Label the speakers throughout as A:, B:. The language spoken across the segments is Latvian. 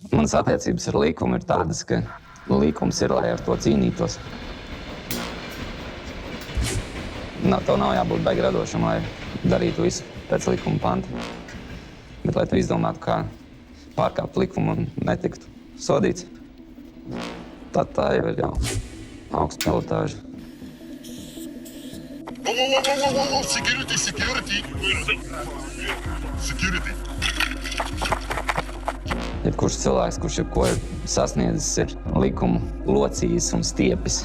A: Manas attiecības ar likumu ir tādas, ka likums ir, lai ar to cīnītos. Tev nav jābūt baigi radošam, lai darītu visu pēc likuma panta. Bet, lai tu izdomātu, kā pārkāpt likumu un netiktu sodīts, tad tā jau ir augsta pilotāža.
B: Security.
A: Jebkurš cilvēks, kurš jebko ir sasniedzis, ir likumu locījis un stiepis.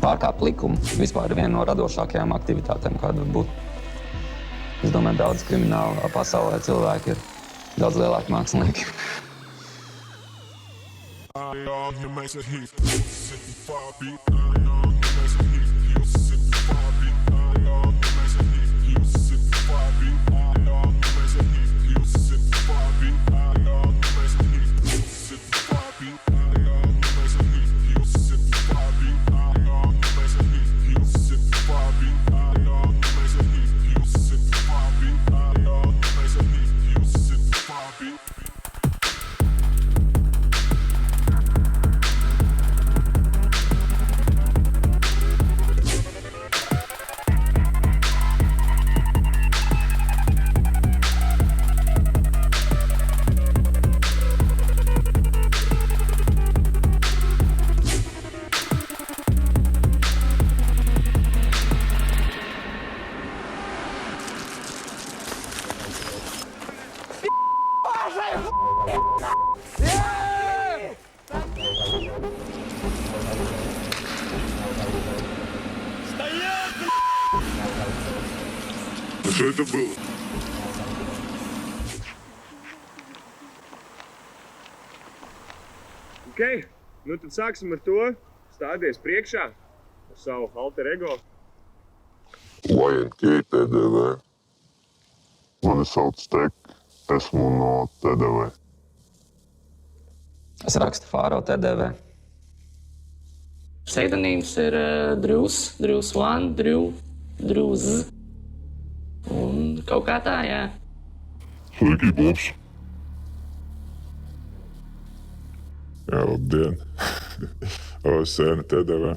A: Pārkāpt likumu vispār ir viena no radošākajām aktivitātēm, kāda var būt. Es domāju, daudz kriminālu pasaulē cilvēki ir daudz lielāki mākslinieki.
B: Что это было?
C: Ok, nu tad sāksim ar to. Stādies priekšā ar savu alter ego.
B: YNK TDV. Mani sauc Tek, esmu no TDV.
A: Es rakstu Fāro TDV. Pseidonīms ir Drūs, Drūs 1, Drūz. Un kaut kā tā, jā.
B: Sveiki, Bops. Jā, labdien. Sēna TDV.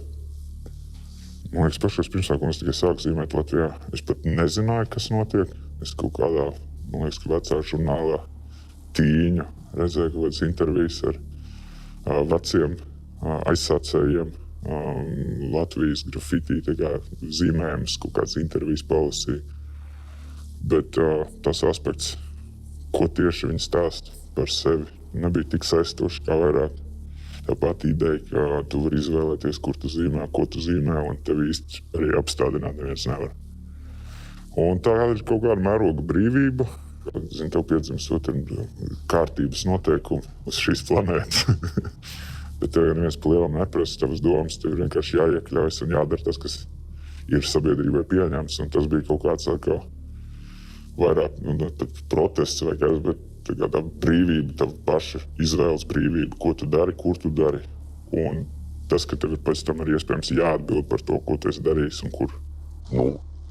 B: Man liekas, pašos pirmsākumos tikai sāku zīmēt Latvijā. Es pat nezināju, kas notiek. Es kaut kādā, man liekas, ka vecā žurnālā Tīņu redzēju kaut kādas intervijas ar veciem aizsācējiem. Latvijas grafitī zīmējumus, kaut kādas intervijas palasīju. Bet tas aspekts, ko tieši viņi stāsta par sevi, nebija tik saistoši kā vairāk. Tā pati ideja, ka tu vari izvēlēties, kur tu zīmē, ko tu zīmē, un tev īsti arī apstādināt neviens nevar. Un tā ir kaut kāda mēroga brīvība. Zini, tev piedzimstot kārtības noteikumi uz šīs planētas. Bet tev jau neviens pa lielam neprasa tavas domas, tev vienkārši jāiekļaujas un jādara tas, kas ir sabiedrībai pieņemts. Un tas bija kaut kāds atkal vairāk protests vai kāds, bet tā brīvība, tava paša izvēles brīvība, ko tu dari, kur tu dari. Un tas, ka tev ir pēc tam arī iespējams jāatbild par to, ko tu esi darījis un kur.
D: Nu,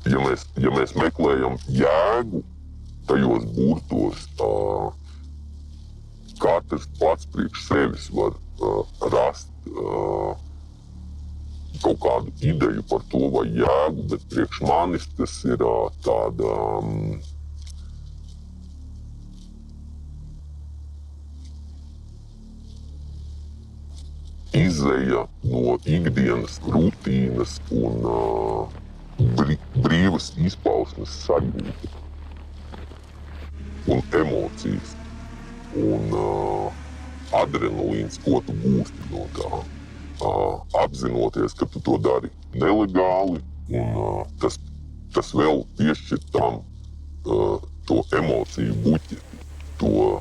D: ja mēs meklējam jēgu tajos burtos, katrs pats priekš sevis var rast kaut kādu ideju par to vai jēgu, bet priekš manis tas ir tāda izeja no ikdienas rutīnas un brīvas izpausmes sajūta un emocijas un adrenalīns, ko tu gūsti no tā. Apzinoties, ka tu to dari nelegāli, un tas vēl piešķir tam to emociju buķi, to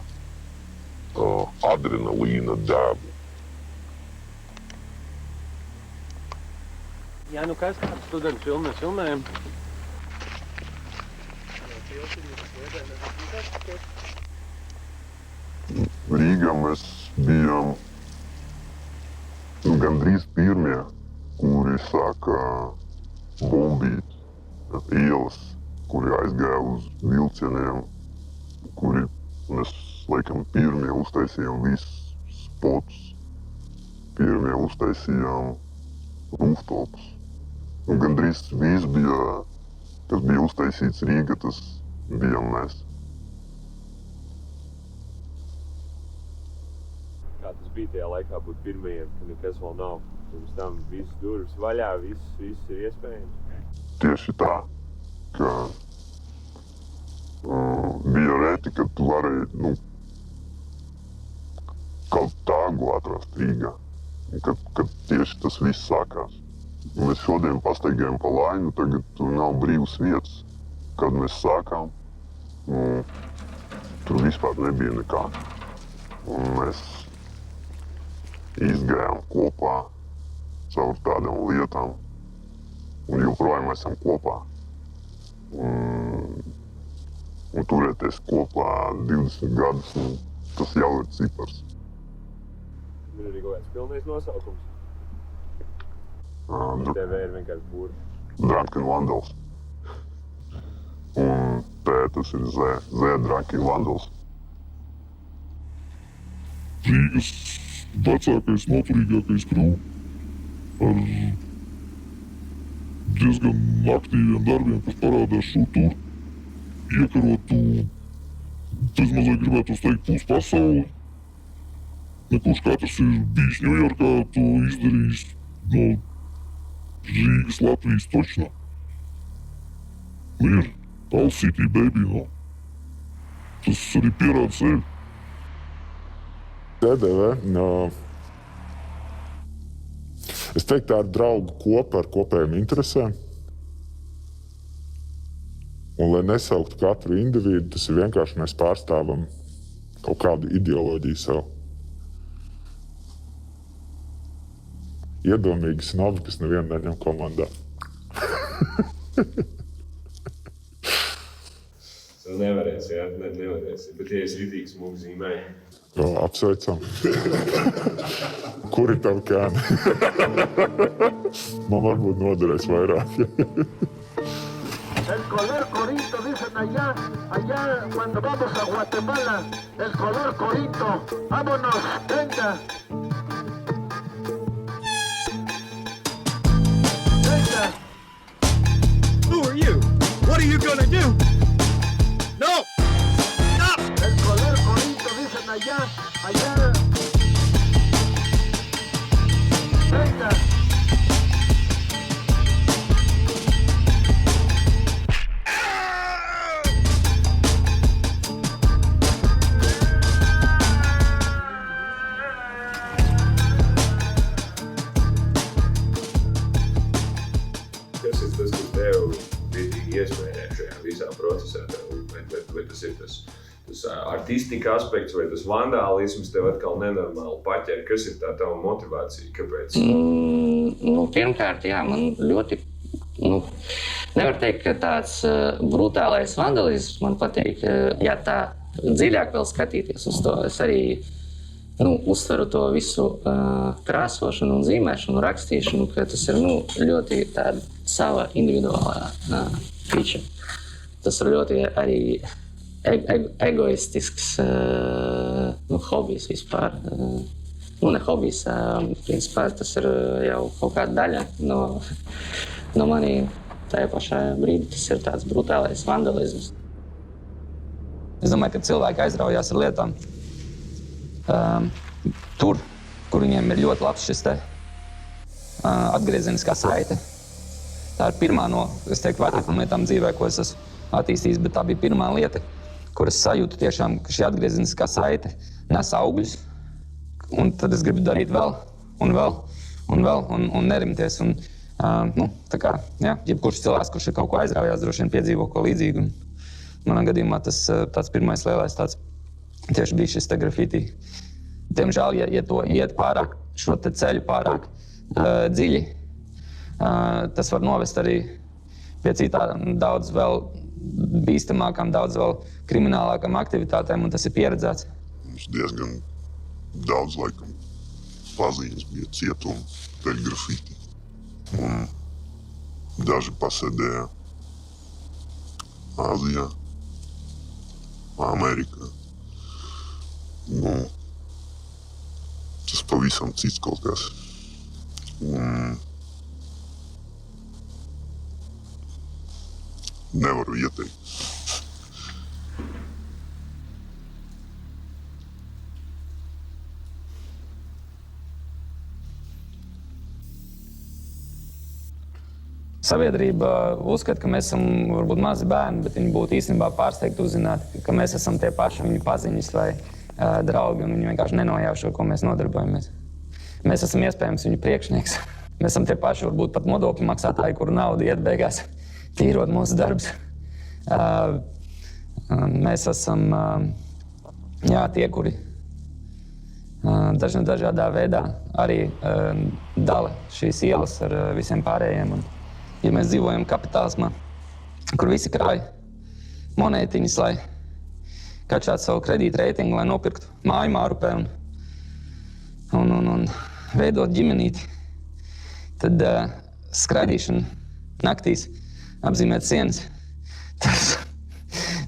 D: adrenalīna devu.
C: Jā, nu kas kāds students filmē filmējam?
B: Rīgā mēs bijām gandrīz pirmie, kuri sāka bombīt
D: ielas, kuri aizgāja uz vilcieniem, kuri mēs, laikam, pirmie uztaisījām visus spotus, pirmie uztaisījām rooftopus. Un gandrīz viss bija, kas bija uztaisīts Rīga, tas bijām mēs.
C: Kā tas bija tajā laikā būt pirmajiem, ka nekas vēl nav? Pirms tam viss durvis vaļā, viss ir iespējams.
D: Tieši tā, ka bija reti, kad tu varēji, kaut tāgu atrast Rīgā. Kad tieši tas viss sākās. Mēs šodien pastaigājam pa Lainu, tagad tur nav brīvas vietas. Kad mēs sākām, tur vispār nebija nekā. Un mēs izgājām kopā caur tādām lietām. Un joprojām esam kopā. Un turēties kopā 20 gadus, tas jau ir cipars.
C: Ir arī kaut kāds pilnais nosaukums. TV ir vienkārši burti.
D: Drunken Vandals. Un tas ir Z Drunken Vandals.
B: Rīgas vecākais, noturīgākais krūv ar diezgan aktīviem darbiem, kas parādās šur tur. Iekarot, tas mazliet gribētu teikt, pus pasauli. Nekurš katrs ir bijis Ņujorkā, to izdarījis no Rīgas, Latvijas točno. Ir All City Baby, no. Tas arī pierāda sevi. TDV, es teiktu, tā ir draugu kopa ar kopējām interesēm. Un, lai nesauktu katru individu, tas ir vienkārši mēs pārstāvam kaut kādu ideoloģiju sev. Iedomīgi snobi, kas nevienu neņem komandā.
C: Tu nevarēsi, jā? Nevarēsi. Bet ja es ritīgs mūku zīmēju.
B: Jā, apsveicam. Kur ir tavi kēni? Man varbūt noderēs vairāk.
E: El color corito, dicen allá cuando vamos a Guatemala, el color corito, vámonos, venga. Venga.
F: Who are you? What are you gonna do? No! Stop!
E: El color corito, dicen allá. Venga.
C: Kas ir tas, kas tev bitīgi iesmēja šajā visā procesā? Vai tas ir tas artistika aspekts, vai tas vandālisms tev atkal nenormāli paķer? Kas ir tā tava motivācija? Kāpēc?
A: Pirmkārt, jā, man ļoti, nevar teikt, ka tāds brutālais vandalisms man patīk. Ja tā dziļāk vēl skatīties uz to, es arī uztveru to visu krāsošanu un zīmēšanu, rakstīšanu, ka tas ir ļoti tāda sava individuālā feature. Tas ir ļoti arī egoistisks hobijs vispār. Ne hobijs, principā tas ir jau kaut kāda daļa no manī tajā pašā brīdī. Tas ir tāds brutālais vandalisms. Es domāju, ka cilvēki aizraujās ar lietām tur, kur viņiem ir ļoti labs šis te atgriezeniskā saite. Tā ir pirmā no, es teiktu, vērtīgām lietām dzīvē, ko es esmu attīstījis, bet tā bija pirmā lieta, kur es sajūtu tiešām, ka šī atgriezeniskā saite nes augļus, un tad es gribu darīt vēl, un nerimties. Un, tā kā, jā, jebkurš cilvēks, kurš ir kaut ko aizraujās, droši vien piedzīvo ko līdzīgu. Un manā gadījumā tas tāds pirmais lielais tāds tieši bija šis te grafiti. Diemžēl, ja to iet pārāk, šo te ceļu pārāk dziļi, tas var novest arī pie citām daudz vēl bīstamākām, daudz vēl kriminālākām aktivitātēm, un tas ir pieredzēts.
D: Mums diezgan daudz, laikam, paziņas bija cietuma pēc grafiti. Un daži pasēdēja Āzijā, Amerikā. Nu, tas pavisam cits kaut kas. Un nevaru ieteikt.
A: Sabiedrība uzskata, ka mēs esam varbūt mazi bērni, bet viņi būtu īstenībā pārsteigti uzzināt, ka mēs esam tie paši viņu paziņas vai draugi, un viņi vienkārši nenojauš, ar ko mēs nodarbojamies. Mēs esam iespējams viņu priekšnieks. Mēs esam tie paši, varbūt pat nodokļu maksātāji, kuru naudu iet beigās tīrot mūsu darbs. Mēs esam tie, kuri dažādā veidā arī dala šīs ielas ar visiem pārējiem. Un, ja mēs dzīvojam kapitālismā, kur visi krāj monētiņas, lai kačātu savu kredītu reitingu, lai nopirktu māju Mārupē un veidot ģimenīti, tad skraidīšana naktīs, apzīmēt sienas,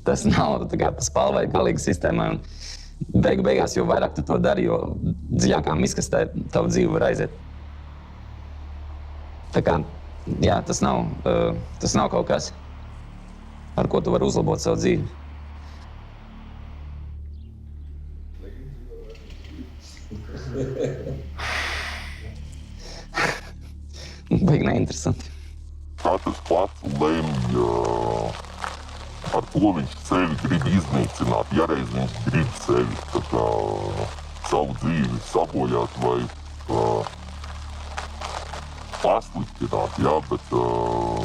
A: tas nav tā kā pa spalvai galīgi sistēmai. Un beigās, jo vairāk tu to dari, jo dziļākā miskastē tavu dzīvi var aiziet. Tā kā, jā, tas nav kaut kas, ar ko tu vari uzlabot savu dzīvi. Baigi neinteresanti.
D: Katrs pats lemj, ar ko viņš sevi grib iznīcināt, ja reiz viņš grib sevi savu dzīvi sabojāt vai pasliktināt, jā, bet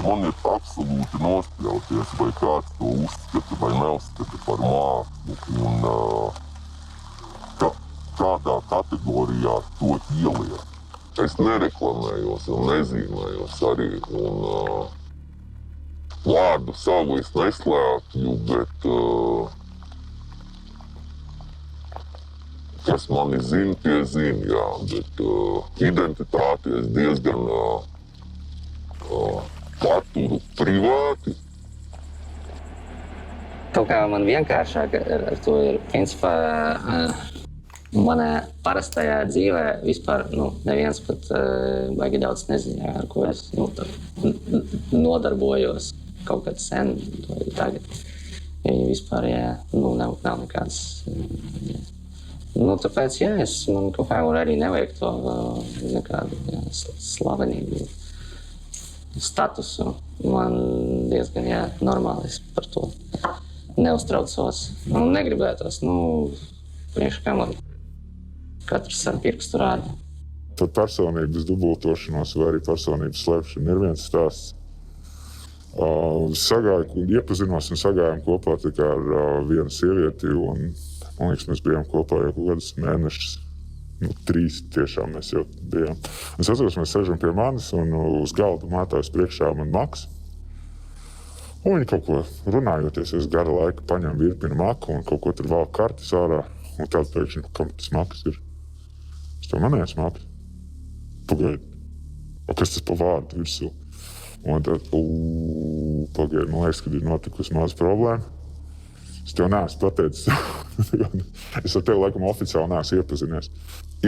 D: man ir absolūti nospļauties, vai kāds to uzskata vai neuzskata par mākslu un kādā kategorijā to ieliek. Es nereklamējos un nezīmējos arī, un vārdu savu es neslēpju, bet kas mani zina, tie zina, jā, bet identitāti es diezgan paturu privāti.
G: Kaut kā man vienkāršāk ar to ir, principā, manā parastajā dzīvē vispār neviens pat baigi daudz nezināja, ar ko es nodarbojos kaut kad sen vai tagad. Viņi vispār, nav nekāds. Tāpēc, man kaut kā arī nevajag to nekādu slavenību, statusu. Man diezgan, normāli es par to neuztraucos. Negribētos, priekš kā man. Katrs ar pirkstu rāda.
B: Tad personības dubultošanos vai arī personības slēpšana ir viens stāsts. Iepazinos un sagājām kopā tikai ar vienu sievieti, un man liekas, mēs bijām kopā jau kaut kādus mēnešus. 3 tiešām mēs jau bijām. Es atceros, mēs sēžam pie manis un uz galda mātājs priekšā man maks. Un viņi kaut ko runājoties, es gara laika paņem virkni maku un kaut ko tur vēl kartes ārā. Un tāda pēkšņi, kam tas maks ir? Es tev manējās maks. Pagaidi. Kas tas pa vārdu virsū? Un tad, pagaidi, man liekas, kad ir notikusi maza problēma. Es tev neesmu pateicis. Es ar tevi laikam oficiāli neesmu iepazinies.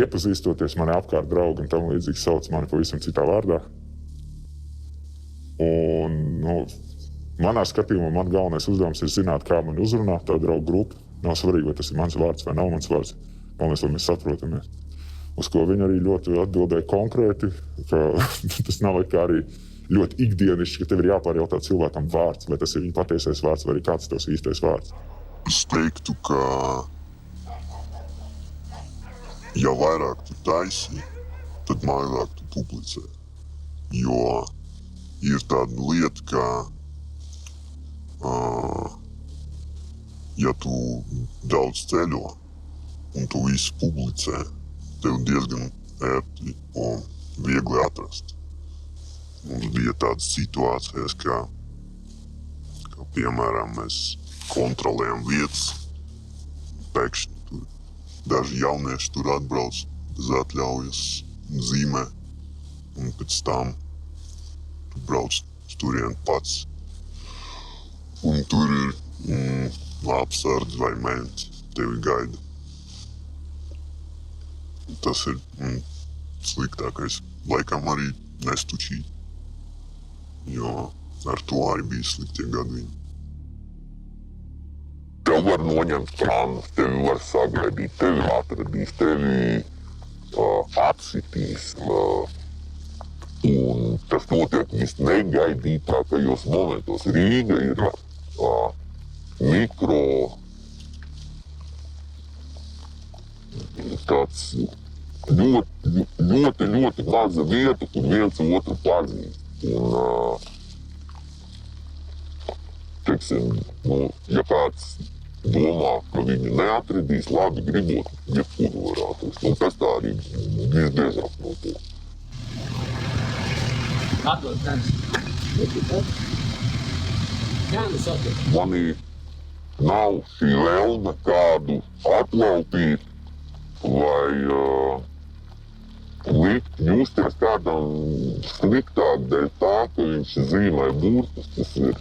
B: Iepazīstoties mani apkārt draugi un tam līdzīgi sauc mani pavisam citā vārdā. Un, manā skatījumā man galvenais uzdevums ir zināt, kā man uzrunā tā draugu grupa. Nav svarīgi, vai tas ir mans vārds vai nav mans vārds. Galvenais, lai mēs saprotamies. Uz ko viņi arī ļoti atbildēja konkrēti, ka tas nav kā arī ļoti ikdienišķi, ka tev ir jāpārjautā cilvēkam vārds, vai tas ir viņa patiesais vārds, vai arī kāds tavs īstais vārds.
D: Es teiktu, ka ja vairāk tu taisi, tad mazāk tu publicē. Jo ir tāda lieta, ka ja tu daudz ceļo un tu visu publicē, tev diezgan ērti un viegli atrast. Mums bija tādas situācijas, kā piemēram mēs kontrolējam vietas, pēkšņi daži jaunieši tur atbrauc bez atļaujas, zīmē, un pēc tam tu brauc uz turieni pats. un tur ir apsardz vai ments tevi gaida. Tas ir sliktākais. Laikam arī nestučīt, jo ar to arī bija sliktie gadi viņi. Tev var noņemt krānu, tevi var sagaidīt, tevi atradīs, tevi atsitīs. Un tas notiek visnegaidītākajos momentos. Rīga ir mikro tāds ļoti maza vieta, kur viens otru pazīst. Un, teiksim, ja kāds domā, ka viņu neatradīs, labi gribot, jebkuru var atrast. Un tas tā arī visbiežāk notiek.
G: Atdod tenis. Jā, nu sapratu.
D: Manī nav šī vēlme kādu atlaupīt vai likt justies kādam sliktāk dēļ tā, ka viņš zīmē burtus. Tas ir.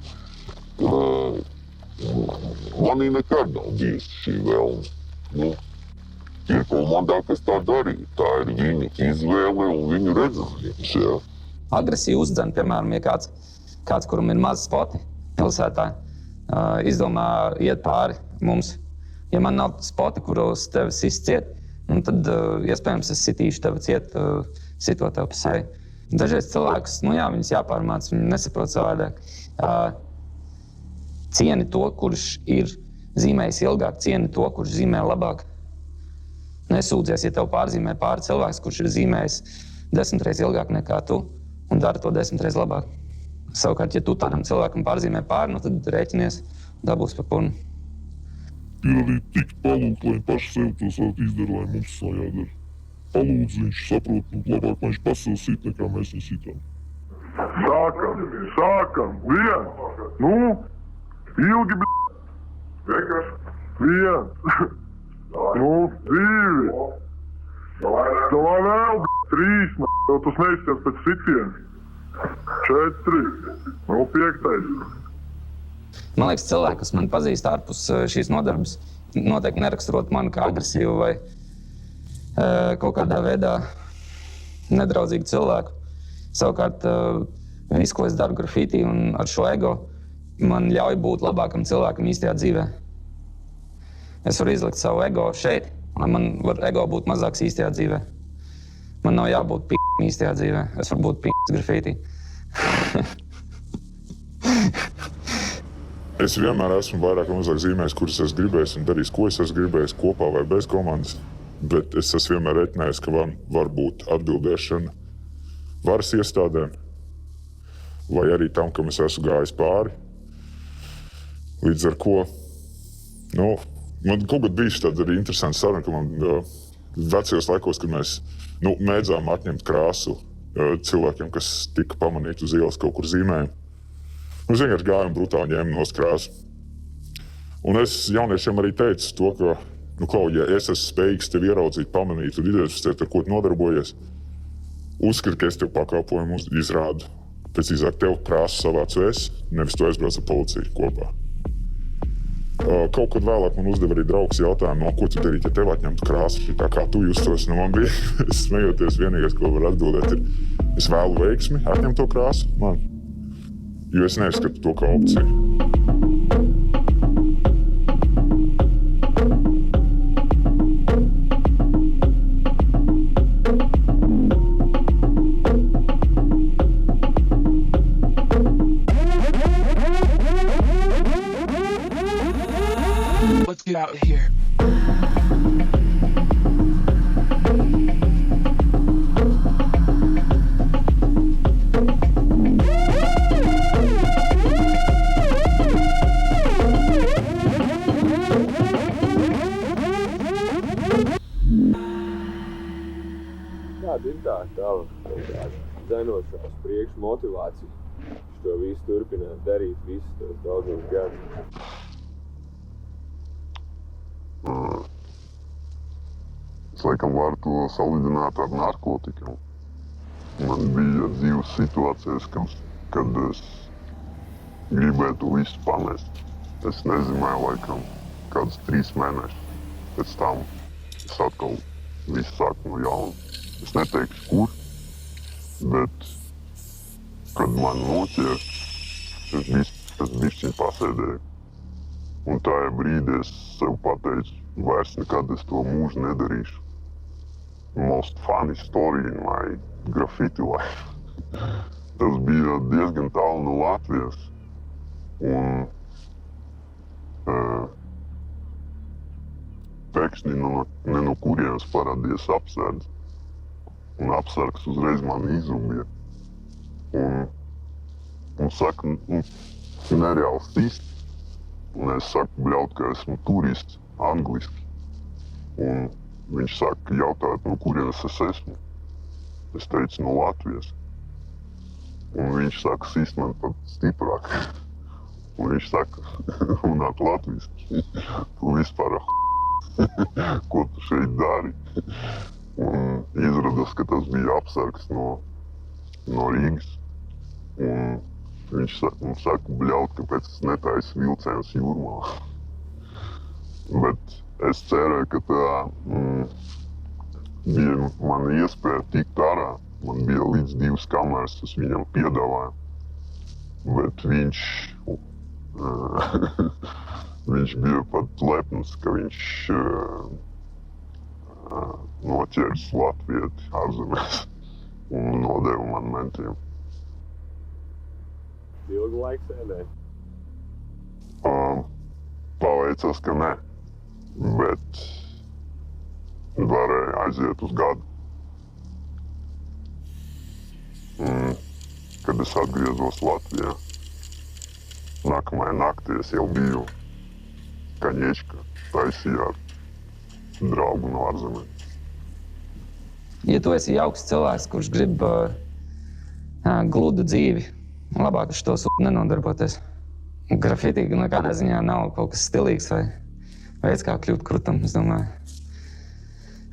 D: Manī nekad nav bijusi šī vēlme. Nu, ir komandā, kas tā darīja. Tā ir viņu izvēle un viņu redzējums. Jā.
A: Agresīvi uzdzen, piemēram, ja kāds kuram ir maz spoti pilsētā, izdomā iet pāri mums. Ja man nav spoti, kuros tevi sis ciet, tad iespējams es sitīšu tevi ciet, sitot tev pa seju. Dažreiz cilvēkus, viņus jāpārmāc, viņi nesaprot savādāk. Cieni to, kurš ir zīmējis ilgāk, cieni to, kurš zīmē labāk. Nesūdzies, ja tev pārzīmē pāri cilvēks, kurš ir zīmējis 10 reizes ilgāk nekā tu un dara to 10 reizes labāk. Savukārt, ja tu tādam cilvēkam pārzīmē pāri, tad rēķinies, dabūs pa purnu.
D: Ir arī tik palūgt, lai paši sev to savu izdara, lai mums to jādara. Palūdz, viņš saprot, labāk, lai viņš pats sev sit, nekā mēs viņu sitām. Sākam, vien! Ilgi, viens! Divi! Davai vēl, 3, jau tas neizskats pēc sitiena. 4, 5.
A: Man liekas, cilvēki, kas man pazīst ārpus šīs nodarbes, noteikti neraksturot mani kā agresīvu vai kaut kādā veidā nedraudzīgu cilvēku. Savukārt, viss, ko es daru grafitī un ar šo ego, man ļauj būt labākam cilvēkam īstajā dzīvē. Es varu izlikt savu ego šeit, lai man var ego būt mazāks īstajā dzīvē. Man nav jābūt īstajā dzīvē, es varu būt grafitī.
B: Es vienmēr esmu vairāk vai mazāk zīmējis, kuras es gribējis un darījis, ko es esmu gribējis, kopā vai bez komandas. Bet es esmu vienmēr reiķinājis, ka var būt atbildēšana varas iestādēm vai arī tam, kam es esmu gājis pāri. Līdz ar ko, man kaut kad bijis tāda arī interesanta saruna, ka man vecajos laikos, kad mēs mēdzām atņemt krāsu cilvēkiem, kas tika pamanīti uz ielas kaut kur zīmējumu. Mēs vienkārši gājām brutāli ņēma nost krāsu. Un es jauniešiem arī teicu to, ka, ja es esmu spējīgs tevi ieraudzīt, pamanīt un identificēt, ar ko tu nodarbojies, uzskat, ka es tev pakalpojumu izrādu. Precīzāk, tev krāsu savācu es, nevis tu aizbrauc ar policiju kopā. Kaut kad vēlāk man uzdeva arī draugs jautājumu, ko tu darīt, ja tev atņemtu krāsu, tā kā tu justos. Man bija, smejoties, vienīgais, ko var atbildēt, ir, es vēlu veiksmi atņemt to krāsu man, jo es neizskatu to kā opciju.
F: Let's get out of here.
C: Kāda ir tā tava dzenošās priekšmotivācija? To visu turpināt darīt visus tos daudzos gadus.
D: Es laikam varu to salīdzināt ar narkotikiem. Man bija dzīves situācijas, kad es gribētu visu pamest. Es nezināju, laikam, kādus 3 mēnešus. Pēc tam es atkal visu sāku no jauna. Es neteikšu, kur, bet, kad man noķer, es bišķiņ pasēdēju. Un tajā brīdī es sev pateicu, vairs nekad es to mūžu nedarīšu. Most funny story in my graffiti life. Tas bija diezgan tālu no Latvijas. Un pēkšņi ne no kurienes parādījās apsargs. Un apsargs uzreiz mani izumīja. Un saka, nereāls īsti. Un es saku, bļaut, ka esmu turists, angliski. Un viņš saka, jautājot, no kurienes es esmu. Es teicu, no Latvijas. Un viņš saka, sīst man pat stiprāk. Un viņš saka, runāt latviski. Tu vispār ko tu šeit dari? Un izrādās, ka tas bija apsargs no Rīgas. Un viņš saka, bļaut, kāpēc es netaisu vilcienus Jūrmalā. Bet es cerēju, ka tā bija mana iespēja tikt ārā. Man bija līdz 2 kameras, es viņam piedāvāju. Bet viņš bija pat lepns, ka viņš noķēris latvieti ārzemēs un nodeva man mentiem.
C: Ilgu laiku sēdēji?
D: Paveicās, ka ne, bet varēja aiziet uz gadu. Kad es atgriezos Latvijā, nākamajā naktī es jau biju Kaņiečka taisīja ar draugu no ārzemēm.
A: Ja tu esi jauks cilvēks, kurš grib gludu dzīvi, labāk ar šo sūdu nenodarboties. Grafiti nekādā ziņā nav kaut kas stilīgs vai veids, kā kļūt krutam, es domāju.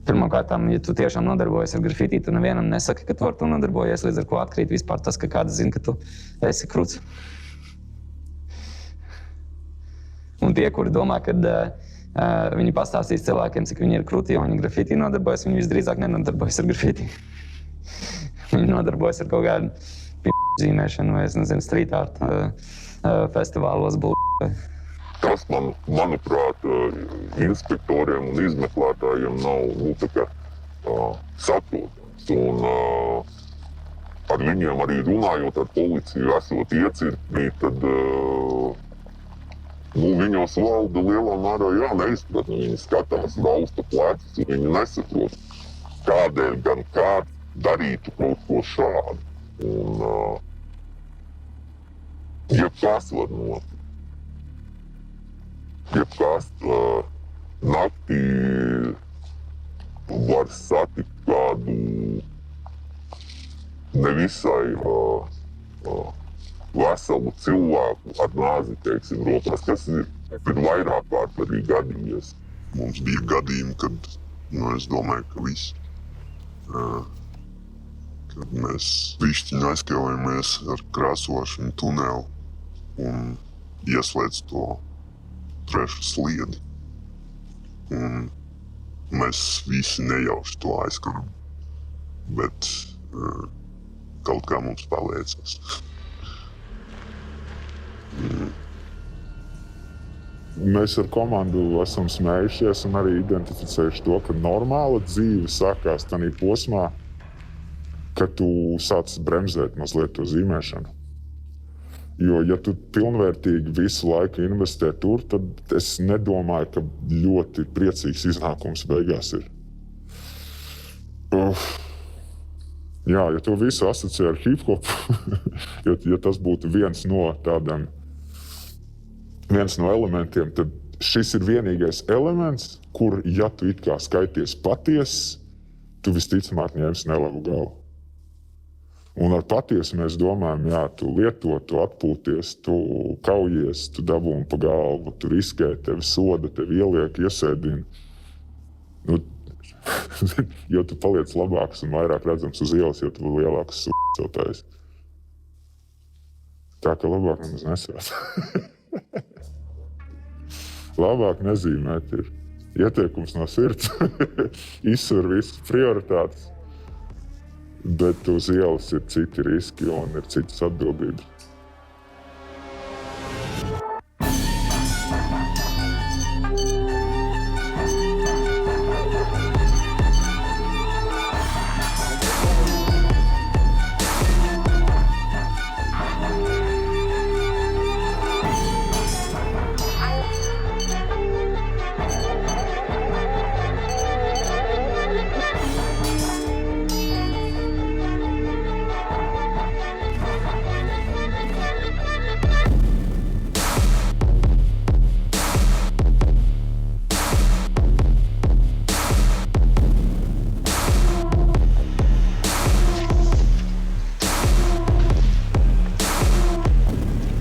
A: Pirmkārt, ja tu tiešām nodarbojies ar grafiti, tu nevienam nesaki, ka tu ar to nodarbojies, līdz ar ko atkrīt vispār tas, ka kāds zina, ka tu esi kruts. Un tie, kuri domā, ka viņi pastāstīs cilvēkiem, cik viņi ir kruti, jo viņi grafiti nodarbojas, viņi visdrīzāk nenodarbojas ar grafiti. Viņi nodarbojas ar kaut kādu zīmēšanu vai, es nezinu, street art festivālos
D: Tas, manuprāt, inspektoriem un izmeklētājiem nav saprotams. Un ar viņiem arī runājot ar policiju, esot iecirknī, tad viņos valda lielā mērā neizpratne. Viņi skatās rausta plecus un viņi nesaprot, kādēļ gan kāds darītu kaut ko šādu. Un jebkas var notikt. Jebkas naktī var satikt kādu nevisai veselu cilvēku ar nāzi, teiksim, rokās, kas ir vairāk kārt arī gadījies. Mums bija gadījumi, kad, es domāju, ka viss. Kad mēs bišķiņi aizkāvājamies ar krāsošanu tuneli un ieslēdz to trešu sliedi. Un mēs visi nejauši to aizkaram, bet kaut kā mums paveicās.
B: Mēs ar komandu esam smējušies un arī identificējuši to, ka normāla dzīve sākās tādā posmā, kad tu sāc bremzēt mazliet to zīmēšanu. Jo, ja tu pilnvērtīgi visu laiku investē tur, tad es nedomāju, ka ļoti priecīgs iznākums beigās ir. Jā, ja to visu asociē ar hip-hopu, ja tas būtu viens no elementiem, tad šis ir vienīgais elements, kur, ja tu it kā skaities patiesi, tu visticamāk ņemsi nelabu galvu. Un ar patiesu mēs domājam, jā, tu lieto, tu atpūties, tu kaujies, tu dabūni pa galvu, tu riskē, tevi soda, tevi ieliek, iesēdina. Jo tu paliec labāks un vairāk redzams uz ielas, jo tu lielāks sev taisi. Tā ka labāk nemaz nesās. Labāk nezīmēt ir. Ieteikums no sirds. Izsver visas prioritātes. Bet uz ielas ir citi riski un ir citas atbildības.